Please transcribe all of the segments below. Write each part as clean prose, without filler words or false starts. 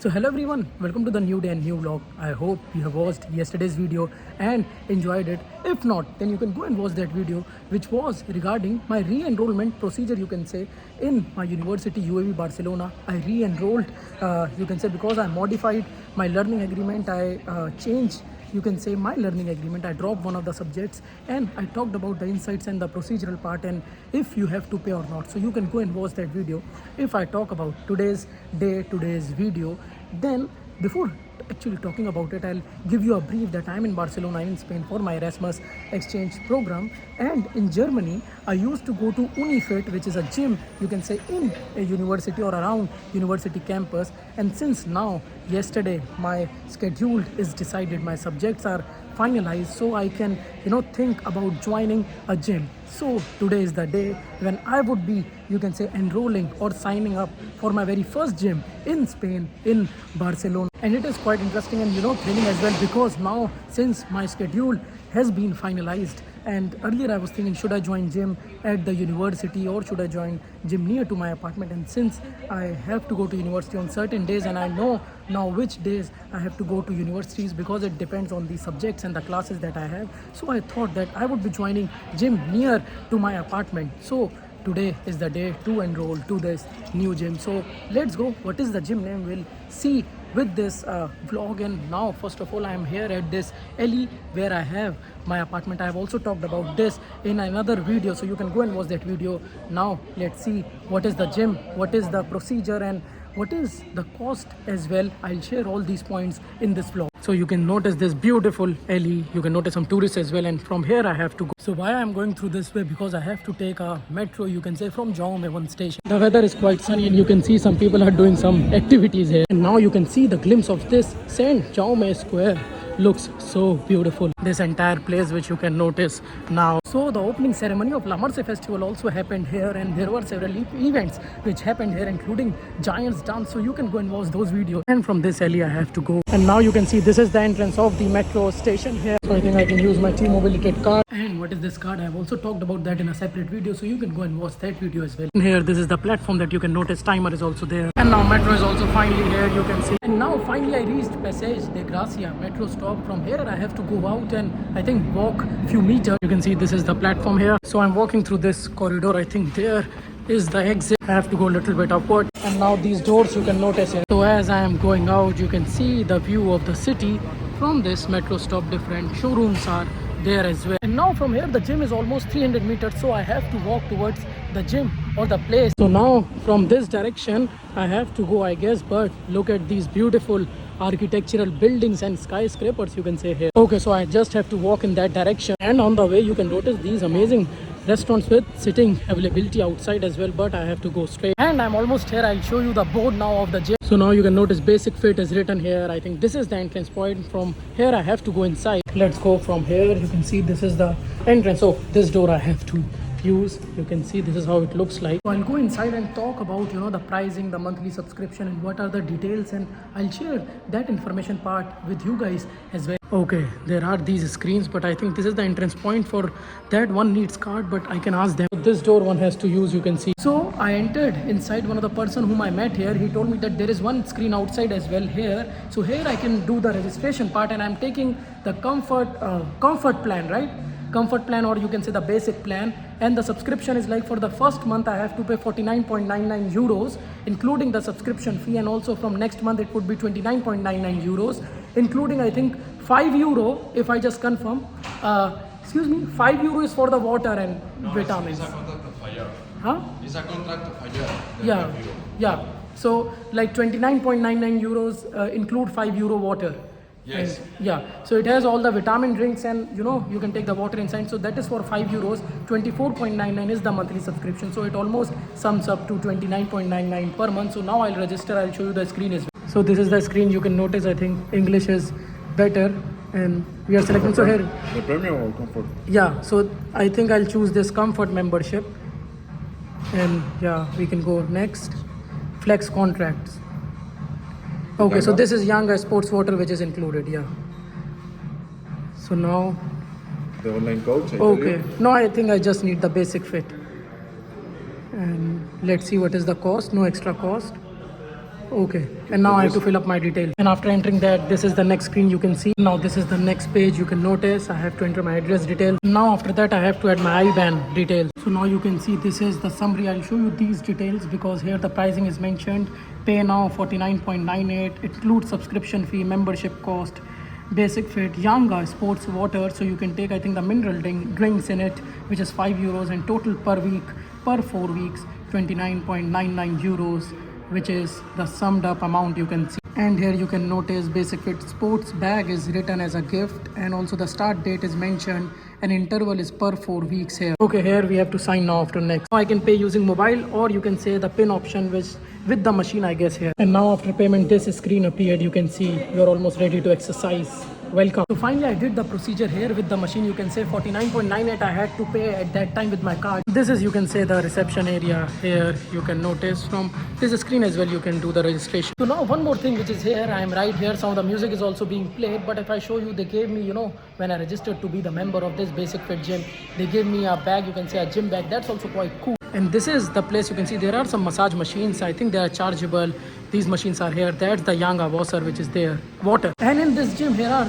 So hello everyone, welcome to the new day and new vlog. I hope you have watched yesterday's video and enjoyed it. If not, then you can go and watch that video which was regarding my re-enrollment procedure, you can say, in my university UAV Barcelona. I re-enrolled, you can say, because I modified my learning agreement. I changed, you can say, my learning agreement. I dropped one of the subjects and I talked about the insights and the procedural part and if you have to pay or not. So you can go and watch that video. If I talk about today's video, then before actually talking about it, I'll give you a brief that I'm in Barcelona in Spain for my Erasmus exchange program, and in Germany I used to go to Unifit, which is a gym, you can say, in a university or around university campus. And since now yesterday my schedule is decided, my subjects are finalized, so I can think about joining a gym. So today is the day when I would be, you can say, enrolling or signing up for my very first gym in Spain, in Barcelona. And it is quite interesting and thrilling as well, because now since my schedule has been finalized, and earlier I was thinking, should I join gym at the university or should I join gym near to my apartment? And since I have to go to university on certain days and I know now which days I have to go to universities, because it depends on the subjects and the classes that I have, so I thought that I would be joining gym near to my apartment. So today is the day to enroll to this new gym. So let's go. What is the gym name? We'll see with this vlog. And now first of all, I am here at this alley where I have my apartment. I have also talked about this in another video, so you can go and watch that video. Now let's see what is the gym, what is the procedure, and what is the cost as well. I'll share all these points in this vlog. So you can notice this beautiful alley, you can notice some tourists as well, and from here I have to go. So why I'm going through this way? Because I have to take a metro, you can say, from Jaume one station. The weather is quite sunny and you can see some people are doing some activities here. And now you can see the glimpse of this Saint Jaume Square. Looks so beautiful, this entire place, which you can notice now. So the opening ceremony of La Merce Festival also happened here, and there were several events which happened here, including Giants Dance. So you can go and watch those videos. And from this alley I have to go. And now you can see this is the entrance of the metro station here. So I think I can use my T-Mobility card. And what is this card? I have also talked about that in a separate video, so you can go and watch that video as well. And here, this is the platform that you can notice. Timer is also there. And now metro is also finally here, you can see. And now finally I reached Passage de Gracia metro stop. From here I have to go out and I think walk few meters. You can see this is the platform here. So I'm walking through this corridor. I think there is the exit. I have to go a little bit upward. And now these doors you can notice here. So as I am going out, you can see the view of the city from this metro stop. Different showrooms are there as well. And now from here the gym is almost 300 meters, so I have to walk towards the gym or the place. So now from this direction I have to go, I guess, but look at these beautiful architectural buildings and skyscrapers, you can say here. Okay, so I just have to walk in that direction, and on the way you can notice these amazing restaurants with sitting availability outside as well, but I have to go straight. And I'm almost here. I'll show you the board now of the gym. So now you can notice Basic Fit is written here. I think this is the entrance point. From here I have to go inside. Let's go from here. You can see this is the entrance. So this door I have to use. You can see this is how it looks like. So I'll go inside and talk about the pricing, the monthly subscription, and what are the details, and I'll share that information part with you guys as well. Okay, there are these screens, but I think this is the entrance point. For that one needs card, but I can ask them. This door one has to use, you can see. So I entered inside. One of the person whom I met here, he told me that there is one screen outside as well here. So here I can do the registration part, and I'm taking the comfort plan, right? Comfort plan, or you can say the basic plan. And the subscription is like, for the first month I have to pay 49.99 euros, including the subscription fee, and also from next month it would be 29.99 euros, including I think 5 euro if I just confirm. 5 euro is for the water and vitamins. It's a contract of a year. Huh? It's a contract of a year. Yeah. So like 29.99 euros include 5 euro water. Yes. And yeah, so it has all the vitamin drinks, and you can take the water inside. So that is for 5 euros. 24.99 is the monthly subscription. So it almost sums up to 29.99 per month. So now I'll register. I'll show you the screen as well. So this is the screen. You can notice, I think English is better, and we are selecting. So here, The premium or comfort? yeah. So I think I'll choose this comfort membership, and yeah, we can go next. Flex contracts. Okay, so this is Yanga Sports Water, which is included, yeah. So now, The online coach? okay, no, I think I just need the Basic Fit. And let's see what is the cost. No extra cost. Okay, and now I have to fill up my details. And after entering that, this is the next screen you can see. Now this is the next page. You can notice I have to enter my address detail. Now after that, I have to add my IBAN details. So now you can see this is the summary. I'll show you these details because here the pricing is mentioned. Pay now 49.98, includes subscription fee, membership cost, basic fit, Yanga sports water. So you can take, I think, the mineral drinks in it, which is €5, and total per week per 4 weeks 29.99 euros, which is the summed up amount you can see. And here you can notice basic fit sports bag is written as a gift, and also the start date is mentioned, and interval is per 4 weeks here. Okay, here we have to sign now after next. I can pay using mobile, or you can say the pin option, which with the machine, I guess, here. And now after payment, this screen appeared. You can see you're almost ready to exercise. Welcome. So finally I did the procedure here with the machine. You can say 49.98 I had to pay at that time with my card. This is, you can say, the reception area. Here you can notice from this screen as well you can do the registration. So now one more thing which is here, I am right here, some of the music is also being played, but if I show you, they gave me, when I registered to be the member of this Basic Fit gym, they gave me a bag, you can say a gym bag. That's also quite cool. And this is the place. You can see there are some massage machines. I think they are chargeable. These machines are here. That's the Yanga water which is there, water. And in this gym there are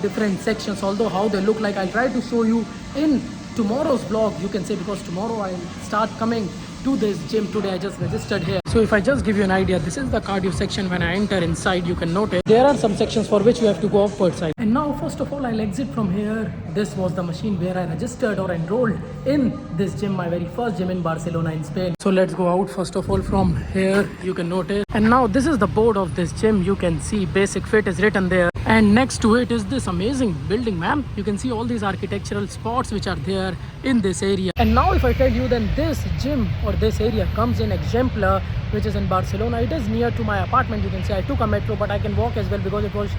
different sections, although how they look like I'll try to show you in tomorrow's vlog, you can say, because tomorrow I'll start coming to this gym. Today I just registered here. So if I just give you an idea, this is the cardio section. When I enter inside, you can notice there are some sections for which you have to go upward side. And now first of all I'll exit from here. This was the machine where I registered or enrolled in this gym, my very first gym in Barcelona in Spain. So let's go out first of all from here. You can notice, and now this is the board of this gym. You can see Basic Fit is written there, and next to it is this amazing building, ma'am. You can see all these architectural spots which are there in this area. And now if I tell you, then this gym or this area comes in Exemplar, which is in Barcelona. It is near to my apartment. You can see I took a metro, but I can walk as well because it was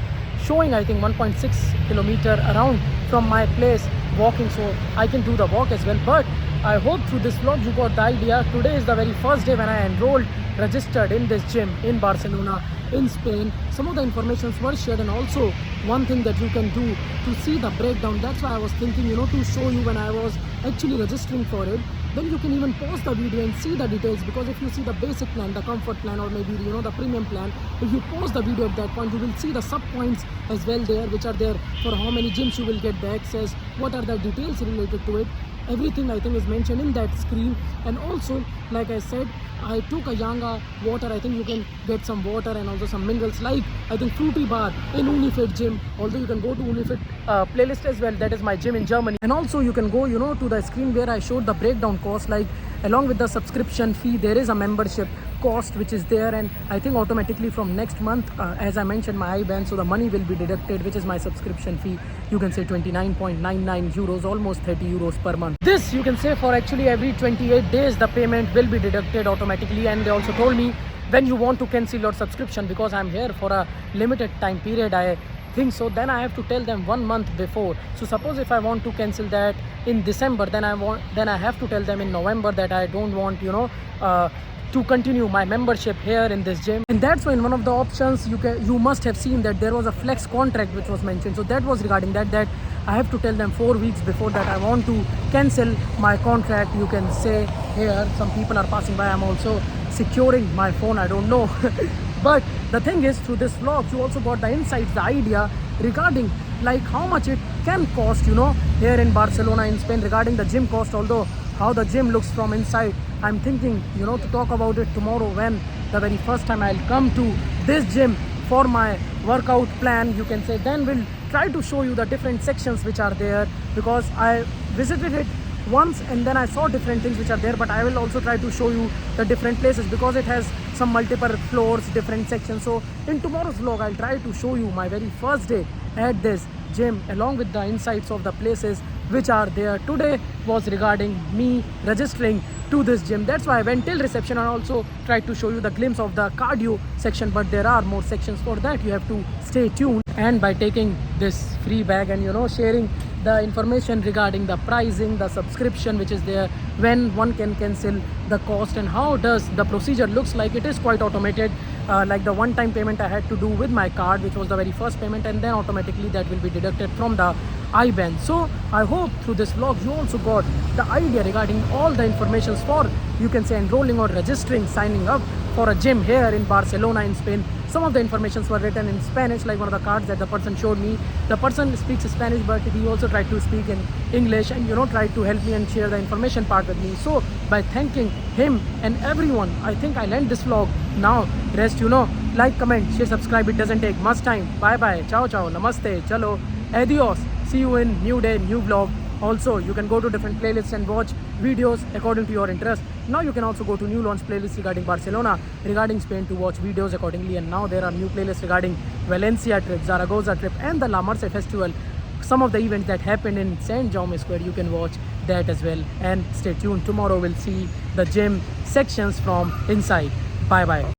showing, I think, 1.6 kilometer around from my place walking, so I can do the walk as well. But I hope through this vlog you got the idea. Today is the very first day when I enrolled, registered in this gym in Barcelona in Spain. Some of the informations were shared, and also one thing that you can do to see the breakdown. That's why I was thinking, to show you when I was actually registering for it. Then you can even pause the video and see the details, because if you see the basic plan, the comfort plan, or maybe the premium plan, if you pause the video at that point, you will see the sub points as well there, which are there for how many gyms you will get the access, what are the details related to it. Everything I think is mentioned in that screen. And also, like I said, I took a Yanga water. I think you can get some water and also some minerals, like I think Fruity Bar in Unifit gym. Although you can go to Unifit playlist as well. That is my gym in Germany. And also you can go to the screen where I showed the breakdown cost, like along with the subscription fee there is a membership cost which is there, and I think automatically from next month, as I mentioned, my IBAN, so the money will be deducted, which is my subscription fee. You can say 29.99 euros, almost 30 euros per month. This you can say for actually every 28 days the payment will be deducted automatically. And they also told me when you want to cancel your subscription, because I'm here for a limited time period, I think so, then I have to tell them 1 month before. So suppose if I want to cancel that in December, then I have to tell them in November that I don't want to continue my membership here in this gym. And that's why in one of the options you must have seen that there was a flex contract which was mentioned. So that was regarding that I have to tell them 4 weeks before that I want to cancel my contract. You can say here some people are passing by. I'm also securing my phone, I don't know. But the thing is, through this vlog you also got the insights, the idea regarding like how much it can cost here in Barcelona in Spain, regarding the gym cost. Although how the gym looks from inside, I'm thinking to talk about it tomorrow, when the very first time I'll come to this gym for my workout plan, you can say. Then we'll try to show you the different sections which are there, because I visited it once and then I saw different things which are there. But I will also try to show you the different places, because it has some multiple floors, different sections. So in tomorrow's vlog I'll try to show you my very first day at this gym, along with the insights of the places which are there. Today was regarding me registering to this gym. That's why I went till reception and also tried to show you the glimpse of the cardio section. But there are more sections. For that you have to stay tuned. And by taking this free bag and sharing the information regarding the pricing, the subscription which is there, when one can cancel, the cost, and how does the procedure looks like, it is quite automated. Like the one-time payment I had to do with my card, which was the very first payment, and then automatically that will be deducted from the IBAN. So I hope through this vlog you also got the idea regarding all the informations for, you can say, enrolling or registering, signing up for a gym here in Barcelona in Spain. Some of the informations were written in Spanish, like one of the cards that the person showed me. The person speaks Spanish, but he also tried to speak in English and tried to help me and share the information part with me. So by thanking him and everyone, I think I'll end this vlog now. Rest like, comment, share, subscribe. It doesn't take much time. Bye bye, ciao ciao, namaste, chalo, adios. See you in new day, new vlog. Also, you can go to different playlists and watch videos according to your interest. Now you can also go to new launch playlists regarding Barcelona, regarding Spain to watch videos accordingly. And now there are new playlists regarding Valencia trip, Zaragoza trip and the La Merce festival. Some of the events that happened in St. Jaume Square, you can watch that as well. And stay tuned. Tomorrow we'll see the gym sections from inside. Bye bye.